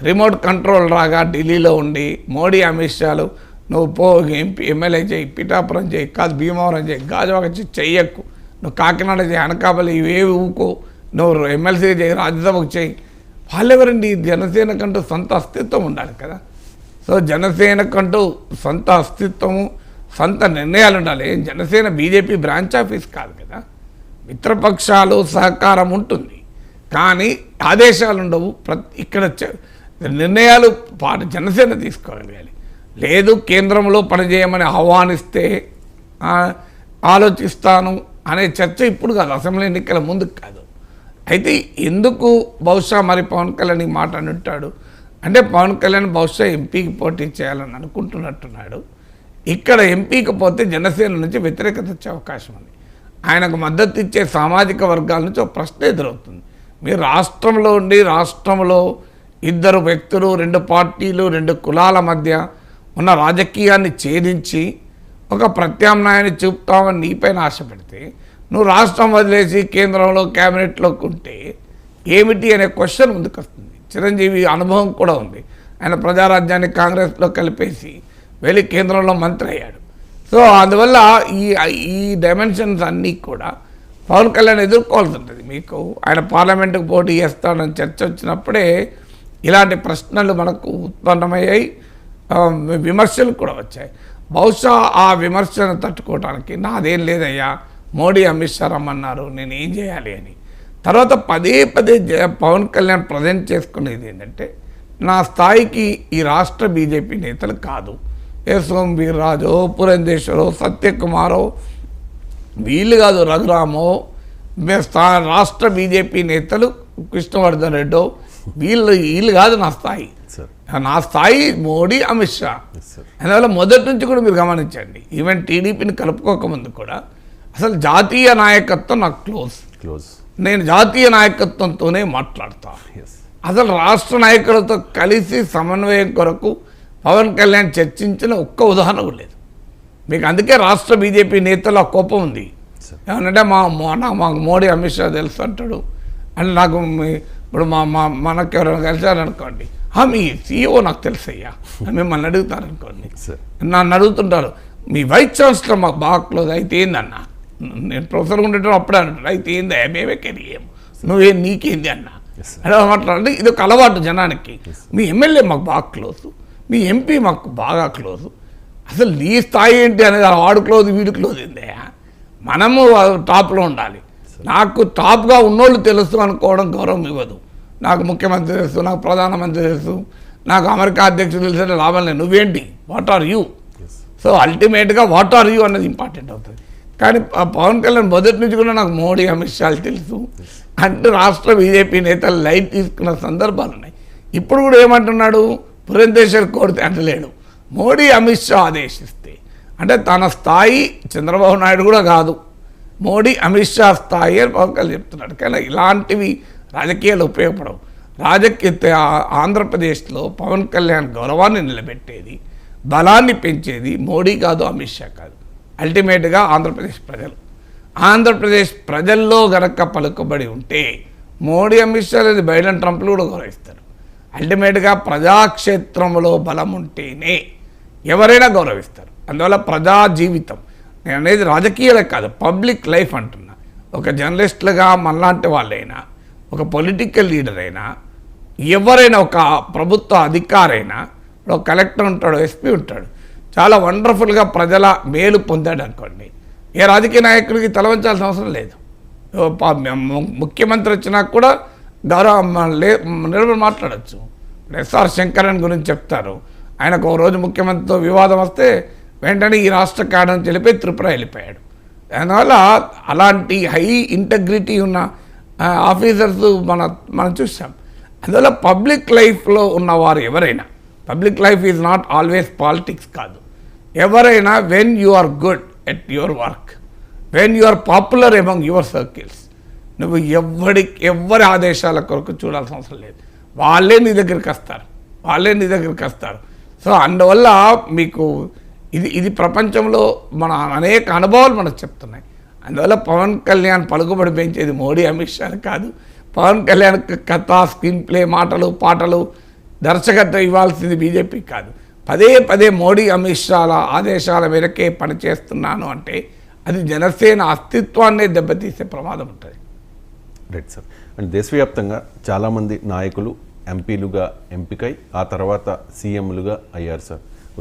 Remote control రాగా ఢిల్లీలో ఉండి మోడీ అమిత్ షాలు నువ్వు పో ఎంపీ ఎమ్మెల్యే చేయి, పిఠాపురం చేయి, కాదు భీమవరం చేయి, గాజువాక చెయ్యకు, నువ్వు కాకినాడ చేయి, అనకాపల్లి ఇవేవి ఊకో, నువ్వు ఎమ్మెల్సీ చేయి, రాజ్యసభకు చేయి. వాళ్ళెవరండి? జనసేనకంటూ సొంత అస్తిత్వం ఉండాలి కదా. సో జనసేనకంటూ సొంత అస్తిత్వము, సొంత నిర్ణయాలు ఉండాలి. జనసేన బీజేపీ బ్రాంచ్ ఆఫీస్ కాదు కదా. మిత్రపక్షాలు సహకారం ఉంటుంది కానీ ఆదేశాలు ఉండవు. ఇక్కడ నిర్ణయాలు జనసేన తీసుకోగలగాలి. లేదు కేంద్రంలో పనిచేయమని ఆహ్వానిస్తే ఆలోచిస్తాను అనే చర్చ ఇప్పుడు కాదు, అసెంబ్లీ ఎన్నికల ముందు కాదు. అయితే ఎందుకు బహుశా మరి పవన్ కళ్యాణ్ ఈ మాట అంటాడు అంటే పవన్ కళ్యాణ్ బహుశా ఎంపీకి పోటీ చేయాలని అనుకుంటున్నట్టున్నాడు. ఇక్కడ ఎంపీకి పోతే జనసేన నుంచి వ్యతిరేకత వచ్చే అవకాశం ఉంది. ఆయనకు మద్దతు ఇచ్చే సామాజిక వర్గాల నుంచి ఒక ప్రశ్న ఎదురవుతుంది. మీరు రాష్ట్రంలో ఉండి రాష్ట్రంలో ఇద్దరు వ్యక్తులు, 2 పార్టీలు, 2 కులాల మధ్య ఉన్న రాజకీయాన్ని ఛేదించి ఒక ప్రత్యామ్నాయాన్ని చూపుతామని నీపైన ఆశ పెడితే నువ్వు రాష్ట్రం వదిలేసి కేంద్రంలో క్యాబినెట్లోకి ఉంటే ఏమిటి అనే క్వశ్చన్ ముందుకు వస్తుంది. చిరంజీవి అనుభవం కూడా ఉంది. ఆయన ప్రజారాజ్యాన్ని కాంగ్రెస్లో కలిపేసి వెళ్ళి కేంద్రంలో మంత్రి అయ్యాడు. సో అందువల్ల ఈ డైమెన్షన్స్ అన్నీ కూడా పవన్ కళ్యాణ్ ఎదుర్కోవాల్సి ఉంటుంది. మీకు ఆయన పార్లమెంటుకు పోటీ చేస్తాడని చర్చ వచ్చినప్పుడే ఇలాంటి ప్రశ్నలు మనకు ఉత్పన్నమయ్యాయి, విమర్శలు కూడా వచ్చాయి. బహుశా ఆ విమర్శను తట్టుకోవడానికి నాదేం లేదయ్యా, మోడీ అమిత్ షా రమ్మన్నారు, నేను ఏం చేయాలి అని. తర్వాత పదే పవన్ కళ్యాణ్ ప్రజెంట్ చేసుకునేది ఏంటంటే నా స్థాయికి ఈ రాష్ట్ర బీజేపీ నేతలు కాదు, సోమ్ వీర్రాజో, పురంధేశ్వరో, సత్యకుమారో, వీళ్ళు కాదు, రఘురామో, రాష్ట్ర బీజేపీ నేతలు కృష్ణవర్ధన్ రెడ్డో, వీళ్ళు కాదు నా స్థాయి. నా స్థాయి మోడీ అమిత్ షా. అందువల్ల మొదటి నుంచి కూడా మీరు గమనించండి, ఈవెన్ టీడీపీని కలుపుకోకముందు కూడా అసలు జాతీయ నాయకత్వం నాకు క్లోజ్. నేను జాతీయ నాయకత్వంతోనే మాట్లాడతా. అసలు రాష్ట్ర నాయకులతో కలిసి సమన్వయం కొరకు పవన్ కళ్యాణ్ చర్చించిన ఒక్క ఉదాహరణ కూడా లేదు మీకు. అందుకే రాష్ట్ర బీజేపీ నేతలు ఆ కోపం ఉంది. ఏమనంటే మాకు మోడీ అమిత్ షా తెలుసు అంటాడు. అంటే నాకు ఇప్పుడు మనకు ఎవరైనా కలిసారనుకోండి, మీ సీఈఓ నాకు తెలుసయ్యా మిమ్మల్ని అడుగుతారనుకోండి, నన్ను అడుగుతుంటారు మీ వైస్ ఛాన్సలర్ మాకు బాగా క్లోజ్, అయితే ఏందన్నా, నేను ప్రొఫెసర్గా ఉండేటప్పుడు అప్పుడే అంటాడు, అయితే ఏందా మేమే కెరియం, నువ్వేం నీకేంది అన్న అలా మాట్లాడండి. ఇది ఒక అలవాటు జనానికి. మీ ఎమ్మెల్యే మాకు బాగా క్లోజు, మీ ఎంపీ మాకు బాగా క్లోజు, అసలు నీ స్థాయి ఏంటి అనేది వాడు క్లోజ్ వీడు క్లోజ్ ఏందయ్యా, మనము టాప్లో ఉండాలి. నాకు టాప్గా ఉన్నోళ్ళు తెలుసు అనుకోవడం గౌరవం ఇవ్వదు. నాకు ముఖ్యమంత్రి తెలుసు, నాకు ప్రధానమంత్రి తెలుసు, నాకు అమెరికా అధ్యక్షుడు తెలిసిన లాభం లేదు, నువ్వేంటి, వాట్ ఆర్ యూ. సో అల్టిమేట్గా వాట్ ఆర్ యూ అన్నది ఇంపార్టెంట్ అవుతుంది. కానీ పవన్ కళ్యాణ్ మొదటి నుంచి కూడా నాకు మోడీ అమిత్ షాలు తెలుసు అంటే రాష్ట్ర బీజేపీ నేతలు లైట్ తీసుకున్న సందర్భాలు ఉన్నాయి. ఇప్పుడు కూడా ఏమంటున్నాడు, పురంధేశ్వర్ కోరితే అంటలేడు, మోడీ అమిత్ షా ఆదేశిస్తే. అంటే తన స్థాయి చంద్రబాబు నాయుడు కూడా కాదు, మోడీ అమిత్ షా స్థాయి అని పవన్ కళ్యాణ్ చెప్తున్నాడు. కానీ ఇలాంటివి రాజకీయాలు ఉపయోగపడవు. ఆంధ్రప్రదేశ్లో పవన్ కళ్యాణ్ గౌరవాన్ని నిలబెట్టేది, బలాన్ని పెంచేది మోడీ కాదు, అమిత్ షా కాదు, అల్టిమేట్గా ఆంధ్రప్రదేశ్ ప్రజలు. ఆంధ్రప్రదేశ్ ప్రజల్లో గనక పలుకుబడి ఉంటే మోడీ అమిత్ షా అనేది బైడెన్ ట్రంప్లు కూడా గౌరవిస్తారు. అల్టిమేట్గా ప్రజాక్షేత్రంలో బలం ఉంటేనే ఎవరైనా గౌరవిస్తారు. అందువల్ల ప్రజా జీవితం, నేను అనేది రాజకీయాలే కాదు, పబ్లిక్ లైఫ్ అంటున్నా. ఒక జర్నలిస్టులుగా మనలాంటి వాళ్ళైనా, ఒక పొలిటికల్ లీడర్ అయినా, ఎవరైనా, ఒక ప్రభుత్వ అధికారైనా, ఒక కలెక్టర్ ఉంటాడు, ఎస్పీ ఉంటాడు, చాలా వండర్ఫుల్గా ప్రజల మేలు పొందాడు అనుకోండి, ఏ రాజకీయ నాయకుడికి తలవంచాల్సిన అవసరం లేదు. ముఖ్యమంత్రి వచ్చినా కూడా నిలబడి మాట్లాడచ్చు. ఎస్ఆర్ శంకరన్ గురించి చెప్తారు, ఆయనకు ఒక రోజు ముఖ్యమంత్రితో వివాదం వస్తే వెంటనే ఈ రాష్ట్ర కాడని వెళ్ళిపోయి త్రిపుర వెళ్ళిపోయాడు. అందువల్ల అలాంటి హై ఇంటగ్రిటీ ఉన్న ఆఫీసర్స్ మనం చూసాం. అందువల్ల పబ్లిక్ లైఫ్లో ఉన్నవారు ఎవరైనా, public life is not always politics కాదు, ఎవరైనా when you are good at your work, when you are popular among your circles, నువ్వు ఎవరి ఆదేశాల కొరకు చూడాల్సిన అవసరం లేదు, వాళ్ళే నీ దగ్గరికి వస్తారు. సో అందువల్ల మీకు ఇది ప్రపంచంలో మన అనేక అనుభవాలు మనకు చెప్తున్నాయి. అందువల్ల పవన్ కళ్యాణ్ పలుకుబడి పెంచేది మోడీ అమిత్ షాని కాదు, పవన్ కళ్యాణ్ కథ, స్క్రీన్ ప్లే, మాటలు, పాటలు, దర్శకత్వం ఇవ్వాల్సింది బీజేపీ కాదు. పదే పదే మోడీ అమిత్ షాల ఆదేశాల మేరకే పనిచేస్తున్నాను అంటే అది జనసేన అస్తిత్వాన్నే దెబ్బతీసే ప్రమాదం ఉంటుంది. Right sir. అండ్ దేశవ్యాప్తంగా చాలామంది నాయకులు ఎంపీలుగా ఎంపికై ఆ తర్వాత సీఎంలుగా అయ్యారు సార్.